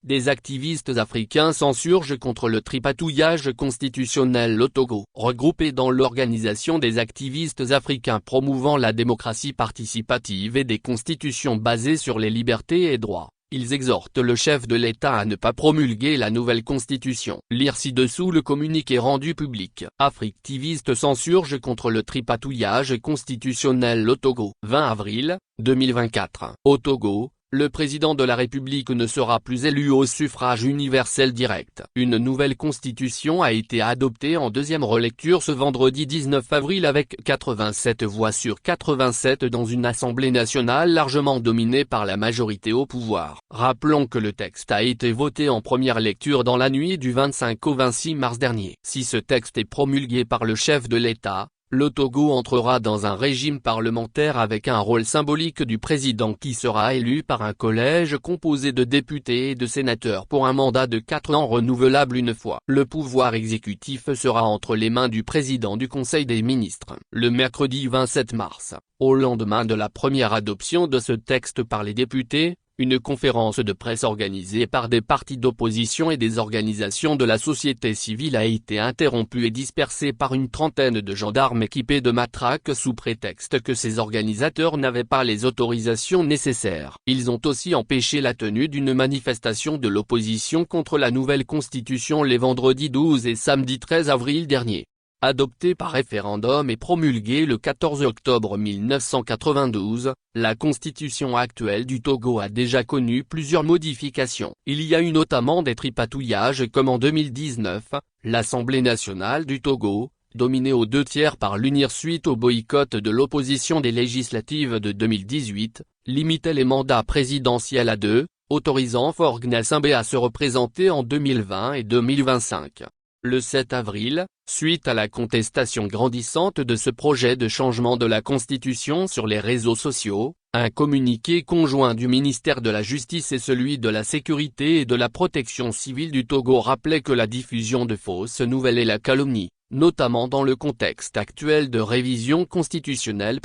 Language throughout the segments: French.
Des activistes africains s'insurgent contre le tripatouillage constitutionnel au Togo. Regroupés dans l'organisation des activistes africains promouvant la démocratie participative et des constitutions basées sur les libertés et droits, ils exhortent le chef de l'État à ne pas promulguer la nouvelle constitution. Lire ci-dessous le communiqué rendu public. Africtivistes s'insurgent contre le tripatouillage constitutionnel au Togo. 20 avril 2024. Au Togo, le président de la République ne sera plus élu au suffrage universel direct. Une nouvelle constitution a été adoptée en deuxième relecture ce vendredi 19 avril avec 87 voix sur 87 dans une Assemblée nationale largement dominée par la majorité au pouvoir. Rappelons que le texte a été voté en première lecture dans la nuit du 25 au 26 mars dernier. Si ce texte est promulgué par le chef de l'État, le Togo entrera dans un régime parlementaire avec un rôle symbolique du président qui sera élu par un collège composé de députés et de sénateurs pour un mandat de 4 ans renouvelable une fois. Le pouvoir exécutif sera entre les mains du président du Conseil des ministres. Le mercredi 27 mars, au lendemain de la première adoption de ce texte par les députés, une conférence de presse organisée par des partis d'opposition et des organisations de la société civile a été interrompue et dispersée par une trentaine de gendarmes équipés de matraques sous prétexte que ces organisateurs n'avaient pas les autorisations nécessaires. Ils ont aussi empêché la tenue d'une manifestation de l'opposition contre la nouvelle constitution les vendredis 12 et samedi 13 avril dernier. Adoptée par référendum et promulguée le 14 octobre 1992, la constitution actuelle du Togo a déjà connu plusieurs modifications. Il y a eu notamment des tripatouillages comme en 2019, l'Assemblée nationale du Togo, dominée aux 2/3 par l'UNIR suite au boycott de l'opposition des législatives de 2018, limitait les mandats présidentiels à 2, autorisant Faure Gnassingbé à se représenter en 2020 et 2025. Le 7 avril, suite à la contestation grandissante de ce projet de changement de la Constitution sur les réseaux sociaux, un communiqué conjoint du ministère de la Justice et celui de la Sécurité et de la Protection civile du Togo rappelait que la diffusion de fausses nouvelles et la calomnie, notamment dans le contexte actuel de révision constitutionnelle,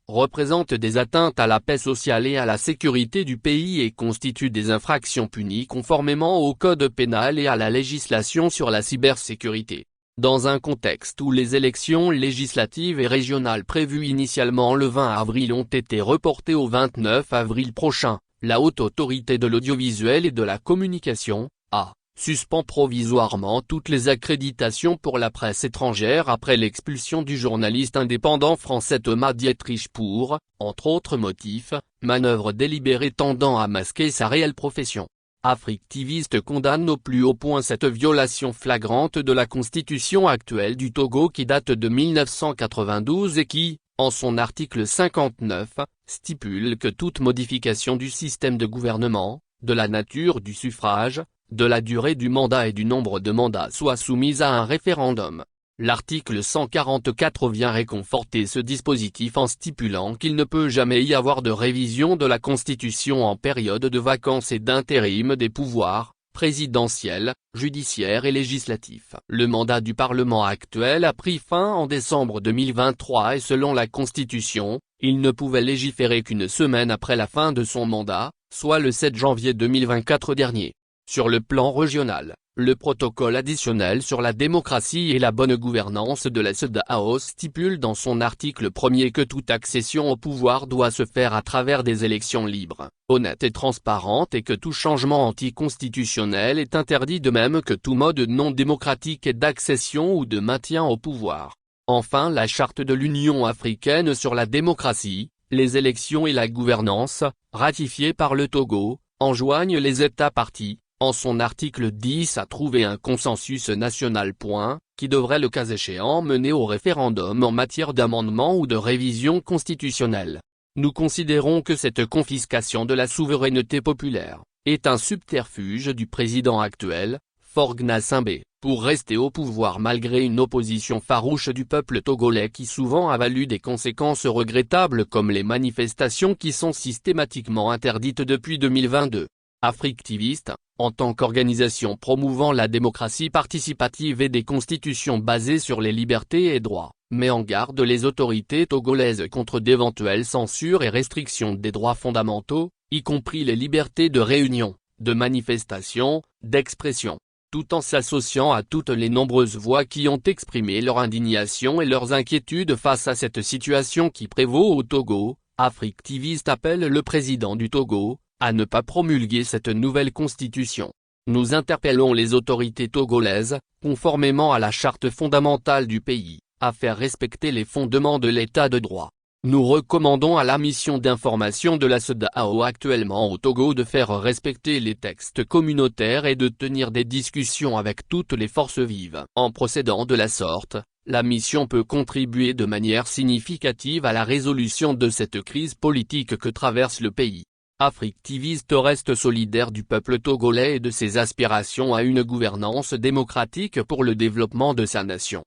représentent des atteintes à la paix sociale et à la sécurité du pays et constituent des infractions punies conformément au code pénal et à la législation sur la cybersécurité. Dans un contexte où les élections législatives et régionales prévues initialement le 20 avril ont été reportées au 29 avril prochain, la Haute Autorité de l'Audiovisuel et de la Communication, suspend provisoirement toutes les accréditations pour la presse étrangère après l'expulsion du journaliste indépendant français Thomas Dietrich pour, entre autres motifs, manœuvre délibérée tendant à masquer sa réelle profession. Africtivistes condamnent au plus haut point cette violation flagrante de la constitution actuelle du Togo qui date de 1992 et qui, en son article 59, stipule que toute modification du système de gouvernement, de la nature du suffrage, de la durée du mandat et du nombre de mandats soit soumise à un référendum. L'article 144 vient réconforter ce dispositif en stipulant qu'il ne peut jamais y avoir de révision de la Constitution en période de vacances et d'intérim des pouvoirs, présidentiel, judiciaire et législatif. Le mandat du Parlement actuel a pris fin en décembre 2023 et selon la Constitution, il ne pouvait légiférer qu'une semaine après la fin de son mandat, soit le 7 janvier 2024 dernier. Sur le plan régional, le protocole additionnel sur la démocratie et la bonne gouvernance de la CEDEAO stipule dans son article 1er que toute accession au pouvoir doit se faire à travers des élections libres, honnêtes et transparentes et que tout changement anticonstitutionnel est interdit de même que tout mode non démocratique d'accession ou de maintien au pouvoir. Enfin, la Charte de l'Union africaine sur la démocratie, les élections et la gouvernance, ratifiée par le Togo, enjoignent les États parties, en son article 10 à trouver un consensus national. Qui devrait le cas échéant mener au référendum en matière d'amendement ou de révision constitutionnelle. Nous considérons que cette confiscation de la souveraineté populaire est un subterfuge du président actuel, Faure Gnassingbé, pour rester au pouvoir malgré une opposition farouche du peuple togolais qui souvent a valu des conséquences regrettables comme les manifestations qui sont systématiquement interdites depuis 2022. Africtivistes, en tant qu'organisation promouvant la démocratie participative et des constitutions basées sur les libertés et droits, met en garde les autorités togolaises contre d'éventuelles censures et restrictions des droits fondamentaux, y compris les libertés de réunion, de manifestation, d'expression, tout en s'associant à toutes les nombreuses voix qui ont exprimé leur indignation et leurs inquiétudes face à cette situation qui prévaut au Togo. Africtiviste appelle le président du Togo à ne pas promulguer cette nouvelle constitution. Nous interpellons les autorités togolaises, conformément à la charte fondamentale du pays, à faire respecter les fondements de l'état de droit. Nous recommandons à la mission d'information de la CEDEAO actuellement au Togo de faire respecter les textes communautaires et de tenir des discussions avec toutes les forces vives. En procédant de la sorte, la mission peut contribuer de manière significative à la résolution de cette crise politique que traverse le pays. Africtiviste reste solidaire du peuple togolais et de ses aspirations à une gouvernance démocratique pour le développement de sa nation.